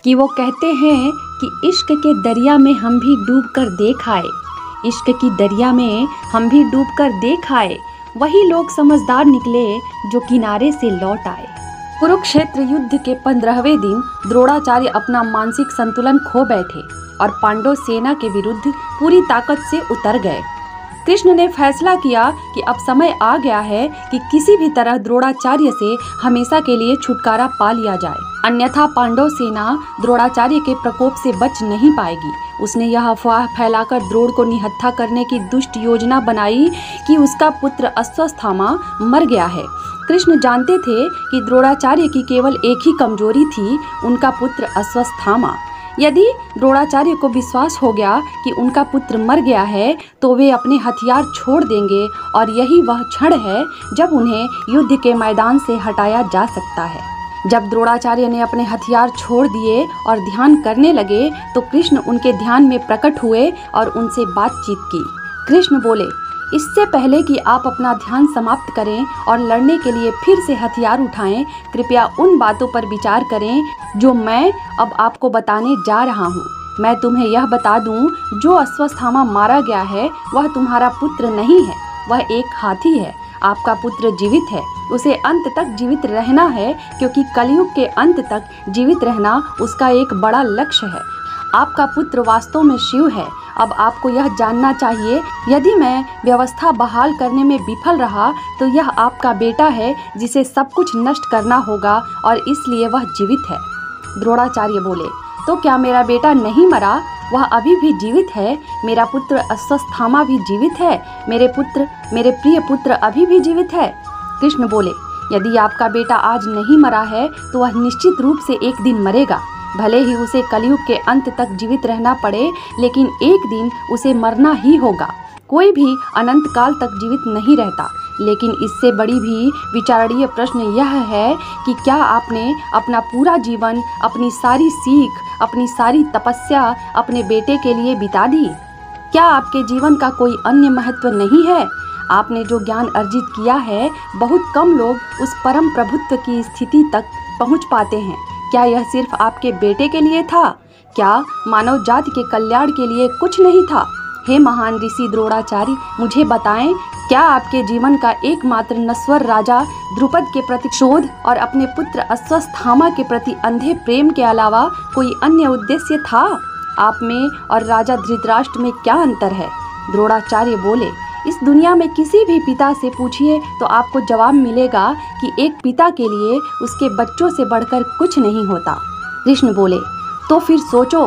कि वो कहते हैं कि इश्क के दरिया में हम भी डूब कर देख आए, इश्क की दरिया में हम भी डूब कर देख आए, वही लोग समझदार निकले जो किनारे से लौट आए। कुरुक्षेत्र युद्ध के 15वें दिन द्रोणाचार्य अपना मानसिक संतुलन खो बैठे और पांडव सेना के विरुद्ध पूरी ताकत से उतर गए। कृष्ण ने फैसला किया कि अब समय आ गया है कि किसी भी तरह द्रोणाचार्य से हमेशा के लिए छुटकारा पा लिया जाए, अन्यथा पांडव सेना द्रोणाचार्य के प्रकोप से बच नहीं पाएगी। उसने यह अफवाह फैलाकर द्रोण को निहत्था करने की दुष्ट योजना बनाई कि उसका पुत्र अश्वत्थामा मर गया है। कृष्ण जानते थे कि द्रोणाचार्य की केवल एक ही कमजोरी थी, उनका पुत्र अश्वत्थामा। यदि द्रोणाचार्य को विश्वास हो गया कि उनका पुत्र मर गया है तो वे अपने हथियार छोड़ देंगे और यही वह क्षण है जब उन्हें युद्ध के मैदान से हटाया जा सकता है। जब द्रोणाचार्य ने अपने हथियार छोड़ दिए और ध्यान करने लगे तो कृष्ण उनके ध्यान में प्रकट हुए और उनसे बातचीत की। कृष्ण बोले, इससे पहले कि आप अपना ध्यान समाप्त करें और लड़ने के लिए फिर से हथियार उठाएं, कृपया उन बातों पर विचार करें जो मैं अब आपको बताने जा रहा हूं। मैं तुम्हें यह बता दूं, जो अश्वत्थामा मारा गया है वह तुम्हारा पुत्र नहीं है, वह एक हाथी है। आपका पुत्र जीवित है, उसे अंत तक जीवित रहना है, क्योंकि कलयुग के अंत तक जीवित रहना उसका एक बड़ा लक्ष्य है। आपका पुत्र वास्तव में शिव है। अब आपको यह जानना चाहिए, यदि मैं व्यवस्था बहाल करने में विफल रहा तो यह आपका बेटा है जिसे सब कुछ नष्ट करना होगा और इसलिए वह जीवित है। द्रोणाचार्य बोले, तो क्या मेरा बेटा नहीं मरा? वह अभी भी जीवित है। मेरा पुत्र अश्वत्थामा भी जीवित है। मेरे प्रिय पुत्र अभी भी जीवित है। कृष्ण बोले, यदि आपका बेटा आज नहीं मरा है तो वह निश्चित रूप से एक दिन मरेगा। भले ही उसे कलयुग के अंत तक जीवित रहना पड़े, लेकिन एक दिन उसे मरना ही होगा। कोई भी अनंत काल तक जीवित नहीं रहता। लेकिन इससे बड़ी भी विचारणीय प्रश्न यह है कि क्या आपने अपना पूरा जीवन, अपनी सारी सीख, अपनी सारी तपस्या अपने बेटे के लिए बिता दी? क्या आपके जीवन का कोई अन्य महत्व नहीं है? आपने जो ज्ञान अर्जित किया है, बहुत कम लोग उस परम प्रभुत्व की स्थिति तक पहुंच पाते हैं। क्या यह सिर्फ आपके बेटे के लिए था? क्या मानव जाति के कल्याण के लिए कुछ नहीं था? हे महान ऋषि द्रोणाचार्य, मुझे बताएं, क्या आपके जीवन का एकमात्र नश्वर राजा द्रुपद के प्रति शोध और अपने पुत्र अश्वत्थामा के प्रति अंधे प्रेम के अलावा कोई अन्य उद्देश्य था? आप में और राजा धृतराष्ट्र में क्या अंतर है? द्रोणाचार्य बोले, इस दुनिया में किसी भी पिता से पूछिए तो आपको जवाब मिलेगा कि एक पिता के लिए उसके बच्चों से बढ़कर कुछ नहीं होता। कृष्ण बोले, तो फिर सोचो,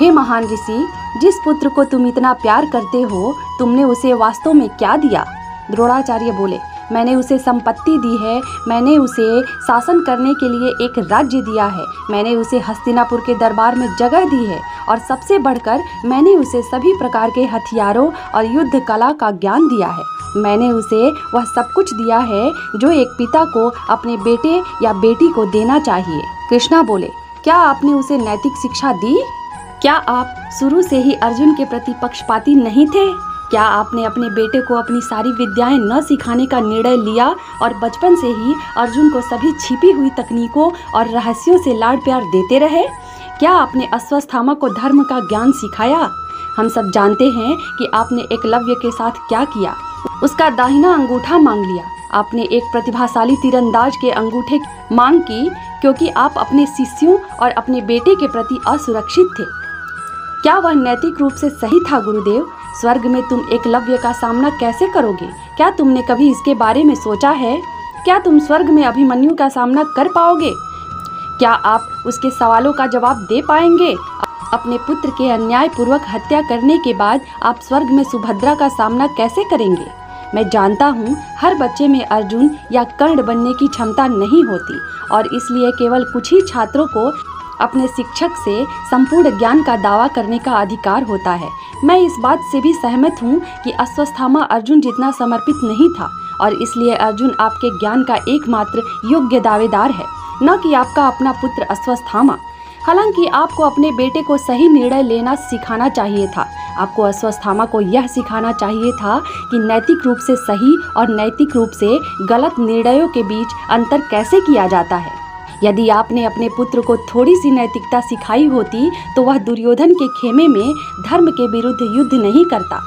हे महान ऋषि, जिस पुत्र को तुम इतना प्यार करते हो, तुमने उसे वास्तव में क्या दिया? द्रोणाचार्य बोले, मैंने उसे संपत्ति दी है, मैंने उसे शासन करने के लिए एक राज्य दिया है, मैंने उसे हस्तिनापुर के दरबार में जगह दी है और सबसे बढ़कर मैंने उसे सभी प्रकार के हथियारों और युद्ध कला का ज्ञान दिया है। मैंने उसे वह सब कुछ दिया है जो एक पिता को अपने बेटे या बेटी को देना चाहिए। कृष्णा बोले, क्या आपने उसे नैतिक शिक्षा दी? क्या आप शुरू से ही अर्जुन के प्रति पक्षपाती नहीं थे? क्या आपने अपने बेटे को अपनी सारी विद्याएं न सिखाने का निर्णय लिया और बचपन से ही अर्जुन को सभी छिपी हुई तकनीकों और रहस्यों से लाड प्यार देते रहे? क्या आपने अश्वत्थामा को धर्म का ज्ञान सिखाया? हम सब जानते हैं कि आपने एकलव्य के साथ क्या किया। उसका दाहिना अंगूठा मांग लिया। आपने एक प्रतिभाशाली तीरंदाज के अंगूठे की मांग की, क्योंकि आप अपने शिष्यों और अपने बेटे के प्रति असुरक्षित थे। क्या वह नैतिक रूप से सही था गुरुदेव? स्वर्ग में तुम एकलव्य का सामना कैसे करोगे? क्या तुमने कभी इसके बारे में सोचा है? क्या तुम स्वर्ग में अभिमन्यु का सामना कर पाओगे? क्या आप उसके सवालों का जवाब दे पाएंगे? अपने पुत्र के अन्यायपूर्वक हत्या करने के बाद आप स्वर्ग में सुभद्रा का सामना कैसे करेंगे? मैं जानता हूँ, हर बच्चे में अर्जुन या कर्ण बनने की क्षमता नहीं होती और इसलिए केवल कुछ ही छात्रों को अपने शिक्षक से संपूर्ण ज्ञान का दावा करने का अधिकार होता है। मैं इस बात से भी सहमत हूँ कि अश्वत्थामा अर्जुन जितना समर्पित नहीं था और इसलिए अर्जुन आपके ज्ञान का एकमात्र योग्य दावेदार है, न कि आपका अपना पुत्र अश्वत्थामा। हालांकि आपको अपने बेटे को सही निर्णय लेना सिखाना चाहिए था। आपको अश्वत्थामा को यह सिखाना चाहिए था कि नैतिक रूप से सही और नैतिक रूप से गलत निर्णयों के बीच अंतर कैसे किया जाता है। यदि आपने अपने पुत्र को थोड़ी सी नैतिकता सिखाई होती तो वह दुर्योधन के खेमे में धर्म के विरुद्ध युद्ध नहीं करता।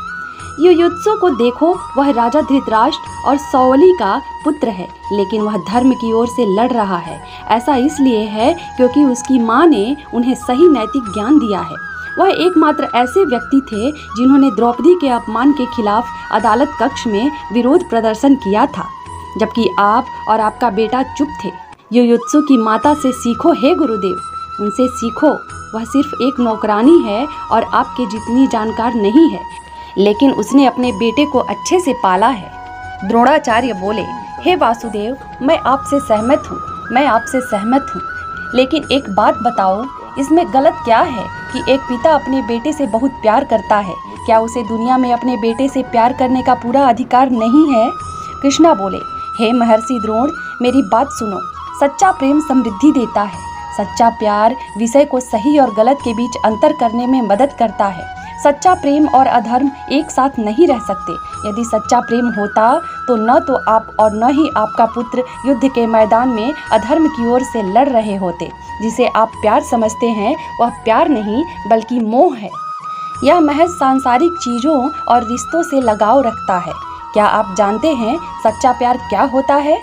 युयुत्सु को देखो, वह राजा धृतराष्ट्र और सौली का पुत्र है, लेकिन वह धर्म की ओर से लड़ रहा है। ऐसा इसलिए है क्योंकि उसकी माँ ने उन्हें सही नैतिक ज्ञान दिया है। वह एकमात्र ऐसे व्यक्ति थे जिन्होंने द्रौपदी के अपमान के खिलाफ अदालत कक्ष में विरोध प्रदर्शन किया था, जबकि आप और आपका बेटा चुप थे। युयुत्सु की माता से सीखो हे गुरुदेव, उनसे सीखो। वह सिर्फ एक नौकरानी है और आपके जितनी जानकार नहीं है, लेकिन उसने अपने बेटे को अच्छे से पाला है। द्रोणाचार्य बोले, हे वासुदेव, मैं आपसे सहमत हूँ, लेकिन एक बात बताओ, इसमें गलत क्या है कि एक पिता अपने बेटे से बहुत प्यार करता है? क्या उसे दुनिया में अपने बेटे से प्यार करने का पूरा अधिकार नहीं है? कृष्णा बोले, हे महर्षि द्रोण, मेरी बात सुनो। सच्चा प्रेम समृद्धि देता है। सच्चा प्यार विषय को सही और गलत के बीच अंतर करने में मदद करता है। सच्चा प्रेम और अधर्म एक साथ नहीं रह सकते। यदि सच्चा प्रेम होता तो न तो आप और न ही आपका पुत्र युद्ध के मैदान में अधर्म की ओर से लड़ रहे होते। जिसे आप प्यार समझते हैं वह प्यार नहीं बल्कि मोह है। यह महज सांसारिक चीजों और रिश्तों से लगाव रखता है। क्या आप जानते हैं सच्चा प्यार क्या होता है?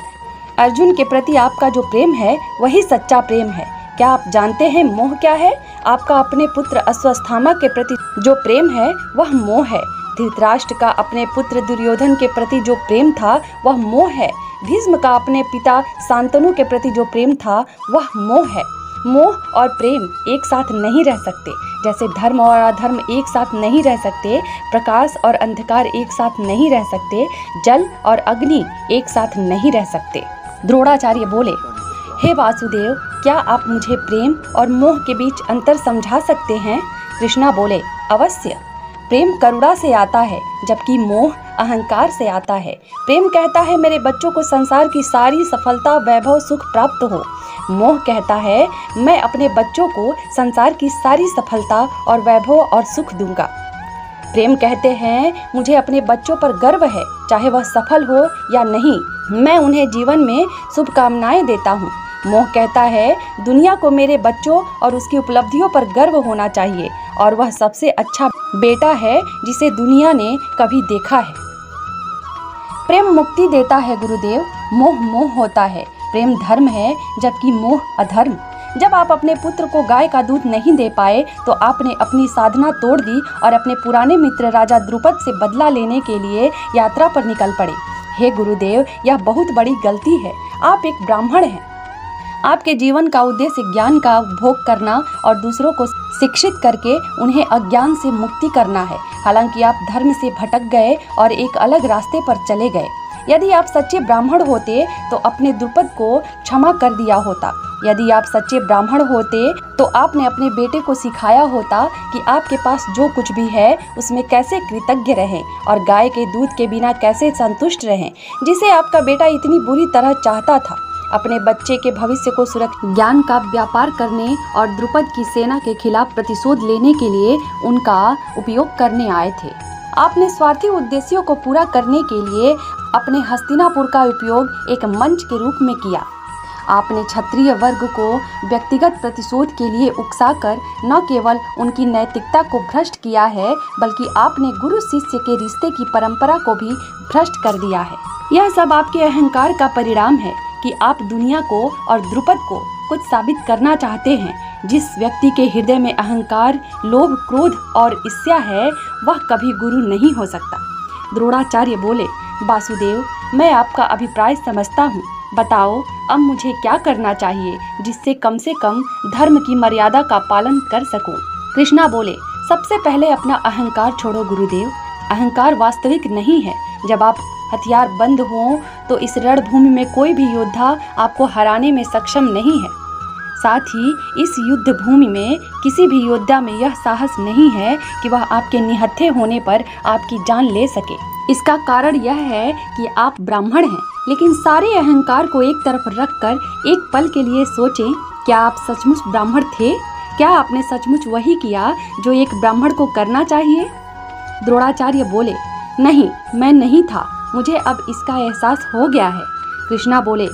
अर्जुन के प्रति आपका जो प्रेम है वही सच्चा प्रेम है। क्या आप जानते हैं मोह क्या है? आपका अपने पुत्र अश्वत्थामा के प्रति जो प्रेम है वह मोह है। धृतराष्ट्र का अपने पुत्र दुर्योधन के प्रति जो प्रेम था वह मोह है। भीष्म का अपने पिता शांतनु के प्रति जो प्रेम था वह मोह है। मोह और प्रेम एक साथ नहीं रह सकते। जैसे धर्म और अधर्म एक साथ नहीं रह सकते, प्रकाश और अंधकार एक साथ नहीं रह सकते, जल और अग्नि एक साथ नहीं रह सकते। द्रोणाचार्य बोले, हे वासुदेव, क्या आप मुझे प्रेम और मोह के बीच अंतर समझा सकते हैं? कृष्णा बोले, अवश्य। प्रेम करुणा से आता है, जबकि मोह अहंकार से आता है। प्रेम कहता है मेरे बच्चों को संसार की सारी सफलता, वैभव, सुख प्राप्त हो। मोह कहता है मैं अपने बच्चों को संसार की सारी सफलता और वैभव और सुख दूंगा। प्रेम कहते हैं मुझे अपने बच्चों पर गर्व है, चाहे वह सफल हो या नहीं, मैं उन्हें जीवन में शुभकामनाएं देता हूँ। मोह कहता है दुनिया को मेरे बच्चों और उसकी उपलब्धियों पर गर्व होना चाहिए और वह सबसे अच्छा बेटा है जिसे दुनिया ने कभी देखा है। प्रेम मुक्ति देता है गुरुदेव, मोह मोह होता है। प्रेम धर्म है जबकि मोह अधर्म। जब आप अपने पुत्र को गाय का दूध नहीं दे पाए तो आपने अपनी साधना तोड़ दी और अपने पुराने मित्र राजा द्रुपद से बदला लेने के लिए यात्रा पर निकल पड़े। हे गुरुदेव, यह बहुत बड़ी गलती है। आप एक ब्राह्मण हैं। आपके जीवन का उद्देश्य ज्ञान का उपभोग करना और दूसरों को शिक्षित करके उन्हें अज्ञान से मुक्ति करना है। हालांकि आप धर्म से भटक गए और एक अलग रास्ते पर चले गए। यदि आप सच्चे ब्राह्मण होते तो अपने द्रुपद को क्षमा कर दिया होता। यदि आप सच्चे ब्राह्मण होते तो आपने अपने बेटे को सिखाया होता कि आपके पास जो कुछ भी है उसमें कैसे कृतज्ञ रहें और गाय के दूध के बिना कैसे संतुष्ट रहें, जिसे आपका बेटा इतनी बुरी तरह चाहता था। अपने बच्चे के भविष्य को सुरक्षित ज्ञान का व्यापार करने और द्रुपद की सेना के खिलाफ प्रतिशोध लेने के लिए उनका उपयोग करने आए थे। आपने स्वार्थी उद्देश्यों को पूरा करने के लिए अपने हस्तिनापुर का उपयोग एक मंच के रूप में किया। आपने क्षत्रिय वर्ग को व्यक्तिगत प्रतिशोध के लिए उकसाकर न केवल उनकी नैतिकता को भ्रष्ट किया है, बल्कि आपने गुरु शिष्य के रिश्ते की परंपरा को भी भ्रष्ट कर दिया है। यह सब आपके अहंकार का परिणाम है कि आप दुनिया को और द्रुपद को कुछ साबित करना चाहते हैं। जिस व्यक्ति के हृदय में अहंकार, लोभ, क्रोध और ईर्ष्या है वह कभी गुरु नहीं हो सकता। द्रोणाचार्य बोले, वासुदेव, मैं आपका अभिप्राय समझता हूँ। बताओ अब मुझे क्या करना चाहिए जिससे कम से कम धर्म की मर्यादा का पालन कर सकूं? कृष्णा बोले, सबसे पहले अपना अहंकार छोड़ो गुरुदेव। अहंकार वास्तविक नहीं है। जब आप हथियार बंद हों तो इस रणभूमि में कोई भी योद्धा आपको हराने में सक्षम नहीं है। साथ ही इस युद्ध भूमि में किसी भी योद्धा में यह साहस नहीं है कि वह आपके निहत्थे होने पर आपकी जान ले सके। इसका कारण यह है कि आप ब्राह्मण हैं। लेकिन सारे अहंकार को एक तरफ रखकर एक पल के लिए सोचें, क्या आप सचमुच ब्राह्मण थे? क्या आपने सचमुच वही किया जो एक ब्राह्मण को करना चाहिए? द्रोणाचार्य बोले, नहीं, मैं नहीं था। मुझे अब इसका एहसास हो गया है। कृष्णा बोले,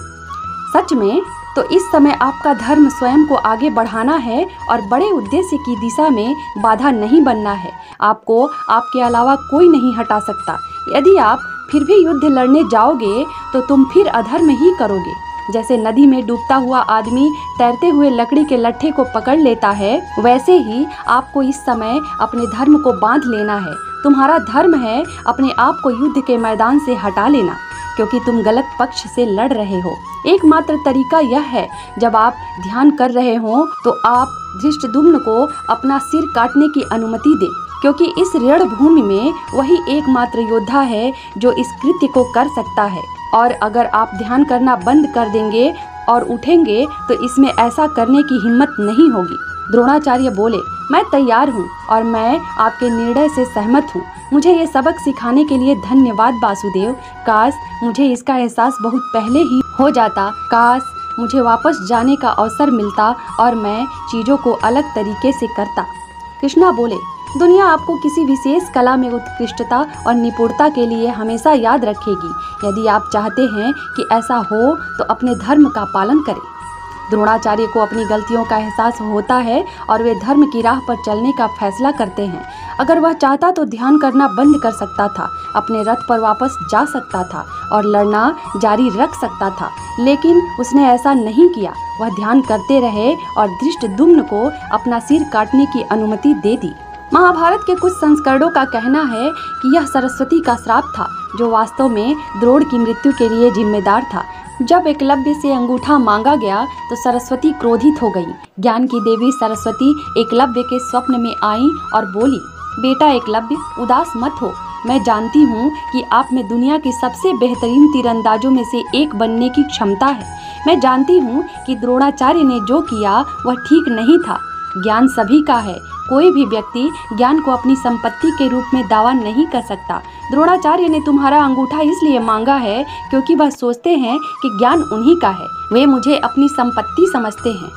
सच में? तो तो इस समय आपका धर्म स्वयं को आगे बढ़ाना है और बड़े उद्देश्य की दिशा में बाधा नहीं बनना है। आपको आपके अलावा कोई नहीं हटा सकता। यदि आप फिर भी युद्ध लड़ने जाओगे तो तुम फिर अधर्म ही करोगे। जैसे नदी में डूबता हुआ आदमी तैरते हुए लकड़ी के लट्ठे को पकड़ लेता है, वैसे ही आपको इस समय अपने धर्म को बांध लेना है। तुम्हारा धर्म है अपने आप को युद्ध के मैदान से हटा लेना, क्योंकि तुम गलत पक्ष से लड़ रहे हो। एकमात्र तरीका यह है, जब आप ध्यान कर रहे हो तो आप धृष्टद्युम्न को अपना सिर काटने की अनुमति दे, क्योंकि इस रणभूमि में वही एकमात्र योद्धा है जो इस कृत्य को कर सकता है। और अगर आप ध्यान करना बंद कर देंगे और उठेंगे तो इसमें ऐसा करने की हिम्मत नहीं होगी। द्रोणाचार्य बोले, मैं तैयार हूँ और मैं आपके निर्णय से सहमत हूँ। मुझे ये सबक सिखाने के लिए धन्यवाद वासुदेव। काश मुझे इसका एहसास बहुत पहले ही हो जाता। काश मुझे वापस जाने का अवसर मिलता और मैं चीजों को अलग तरीके से करता। कृष्णा बोले, दुनिया आपको किसी विशेष कला में उत्कृष्टता और निपुणता के लिए हमेशा याद रखेगी। यदि आप चाहते हैं कि ऐसा हो तो अपने धर्म का पालन करें। द्रोणाचार्य को अपनी गलतियों का एहसास होता है और वे धर्म की राह पर चलने का फैसला करते हैं। अगर वह चाहता तो ध्यान करना बंद कर सकता था, अपने रथ पर वापस जा सकता था और लड़ना जारी रख सकता था, लेकिन उसने ऐसा नहीं किया। वह ध्यान करते रहे और धृष्टद्युम्न को अपना सिर काटने की अनुमति दे दी। महाभारत के कुछ संस्करणों का कहना है कि यह सरस्वती का श्राप था, जो वास्तव में द्रोण की मृत्यु के लिए जिम्मेदार था। जब एकलव्य से अंगूठा मांगा गया तो सरस्वती क्रोधित हो गई। ज्ञान की देवी सरस्वती एकलव्य के स्वप्न में आई और बोली, बेटा एकलव्य, उदास मत हो। मैं जानती हूँ कि आप में दुनिया के सबसे बेहतरीन तीरंदाजों में से एक बनने की क्षमता है। मैं जानती हूँ कि द्रोणाचार्य ने जो किया वह ठीक नहीं था। ज्ञान सभी का है। कोई भी व्यक्ति ज्ञान को अपनी संपत्ति के रूप में दावा नहीं कर सकता। द्रोणाचार्य ने तुम्हारा अंगूठा इसलिए मांगा है क्योंकि वह सोचते हैं कि ज्ञान उन्हीं का है। वे मुझे अपनी संपत्ति समझते हैं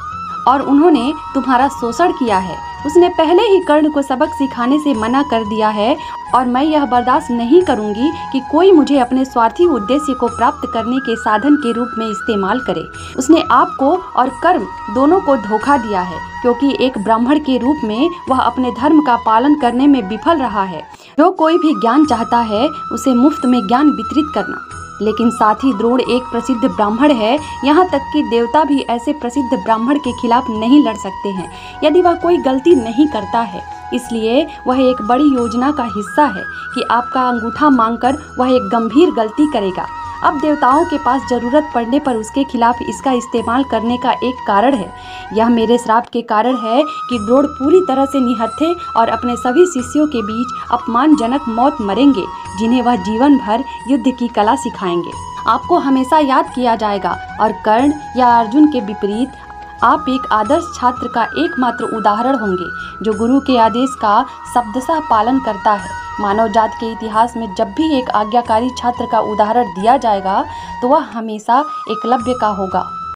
और उन्होंने तुम्हारा शोषण किया है। उसने पहले ही कर्ण को सबक सिखाने से मना कर दिया है और मैं यह बर्दाश्त नहीं करूंगी कि कोई मुझे अपने स्वार्थी उद्देश्य को प्राप्त करने के साधन के रूप में इस्तेमाल करे। उसने आपको और कर्म दोनों को धोखा दिया है, क्योंकि एक ब्राह्मण के रूप में वह अपने धर्म का पालन करने में विफल रहा है। जो कोई भी ज्ञान चाहता है उसे मुफ्त में ज्ञान वितरित करना। लेकिन साथ ही द्रोण एक प्रसिद्ध ब्राह्मण है, यहाँ तक कि देवता भी ऐसे प्रसिद्ध ब्राह्मण के खिलाफ नहीं लड़ सकते हैं यदि वह कोई गलती नहीं करता है। इसलिए वह एक बड़ी योजना का हिस्सा है कि आपका अंगूठा मांगकर वह एक गंभीर गलती करेगा। अब देवताओं के पास जरूरत पड़ने पर उसके खिलाफ इसका इस्तेमाल करने का एक कारण है। यह मेरे श्राप के कारण है कि द्रोण पूरी तरह से निहत्थे और अपने सभी शिष्यों के बीच अपमानजनक मौत मरेंगे, जिन्हें वह जीवन भर युद्ध की कला सिखाएंगे। आपको हमेशा याद किया जाएगा और कर्ण या अर्जुन के विपरीत आप एक आदर्श छात्र का एकमात्र उदाहरण होंगे, जो गुरु के आदेश का शब्दशः पालन करता है। मानव जात के इतिहास में जब भी एक आज्ञाकारी छात्र का उदाहरण दिया जाएगा तो वह हमेशा एकलव्य का होगा।